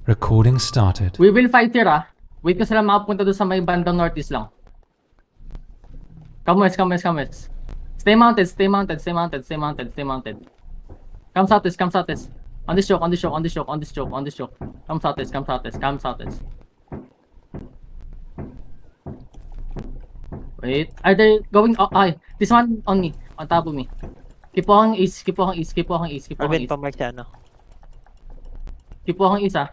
Recording started. We will fight here, ah. Wait ko sila makapunta doon sa may bandang northeast lang. Come west, come west, come west. Stay mounted, stay mounted, stay mounted, stay mounted, stay mounted. Come southeast, come southeast. On this choke, on this choke, on this choke, on this choke, on this choke. Come southeast, come southeast, come southeast. Wait, are they going? Oh, ay, this one on me, on top of me. Keep walking east, keep walking east, keep walking east, keep walking Arvin, east. pamark siya, ano? Keep walking east, ah.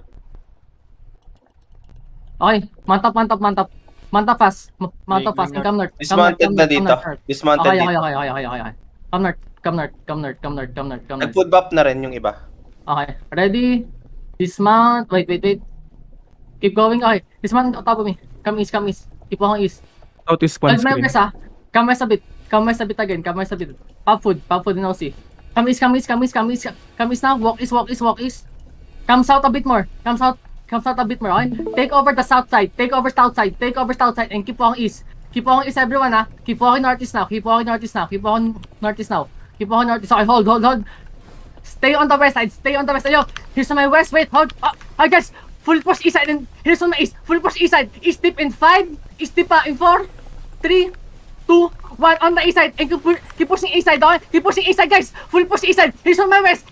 Okay, mantap, mantap, mantap. Mantap fast. Mantap fast. And come north. Dismounted na dito. Dismounted Okay, dito. okay. Come north, come north, come north, come north, come north, come north. Nag-food bump na rin yung iba. Okay, ready? Dismount. Wait. Keep going. Okay, dismount on top of me. Come east, come east. Keep walking east. Southeast one Hold my screen. west, ah. Come west a bit. Come west a bit again. Come west a bit. Pop food in OC. Come east, come east, come east, come east. Come east now. Walk east, walk east, walk east. Come south a bit more. Come south a bit more, okay? Take over the south side. Take over south side, and keep walking east. Keep walking east, everyone, ah. Keep walking northeast now. Keep walking northeast now. Keep walking northeast now. Keep walking northeast. Okay, hold. Stay on the west side. Stay on the west side. Yo, here's my west. Wait, hold. I guess. Full push east side, and here's on my east. Full push east side. East dip in 5. East dip in 4, 3, 2, 1 on the east side, and keep pushing east side, okay? Keep pushing east side, guys. Full push east side. Here's on my west.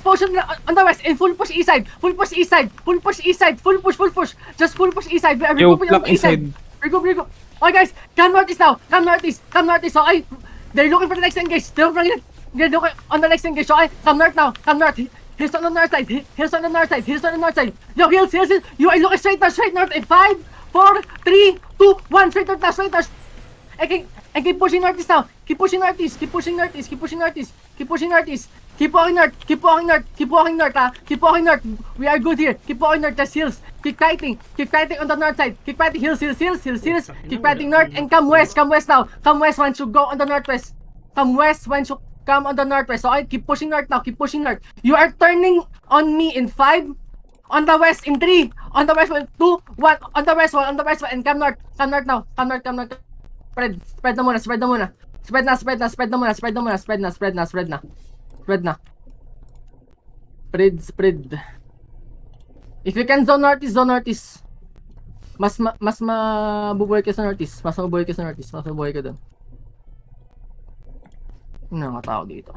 Potion on the west, and full push east side. Full push east side. Full push east side. Full push. Just full push east side. We are Yo, regrouping on block the east side. inside. Regroup. Okay, guys, come northeast now. Come northeast. Okay, they're looking for the next engage. They're looking on the next engage. Okay, come north now. Come north. Here's on the north side. Yo, heels. You are looking straight north. In 5, 4, 3, 2, 1. Straight north. And keep pushing northeast now. Keep pushing northeast. Keep walking north. Keep walking north, ah. Keep walking north. We are good here. Keep walking north. Just heels. Keep fighting on the north side. Keep fighting heels. Keep fighting north and come west now. Come west once you go on the northwest. Come west once you come on the northwest. Okay, keep pushing north now. You are turning on me in 5. On the west in 3. On the west 1, 2, 1. On the west 1. And come north now. Come north. Spread na muna. Spread na. Spread. If you can zone northeast. Mas mabubuhay ka sa northeast. Mas mabubuhay ka dun. Ano nga tao dito?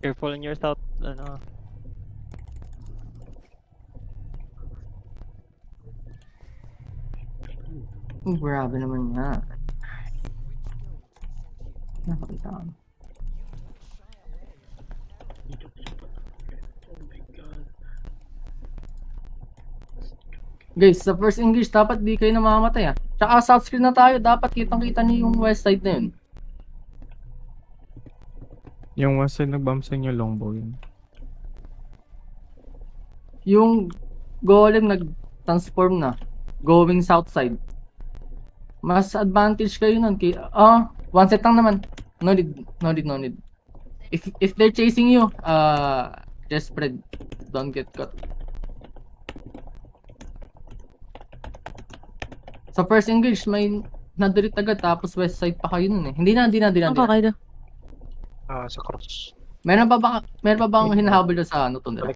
Careful in your south, ano. Grabe naman nga. Nakakita ko. Guys, sa first English, dapat di kayo na mamamatay, ah. Tsaka south screen na tayo, dapat kitang-kita niyo yung west side na yun. Yung west side nag-bump sa inyo longbow yun. Yung golem nag-transform na, going south side. Mas advantage kayo nun. One set lang naman. No need. If they're chasing you, just spread. Don't get caught. Sa first engage, may nadirit agad tapos west side pa kayo nun eh. Hindi na. Okay na. Sa cross. Meron pa bang hinahabol na sa ano to nila?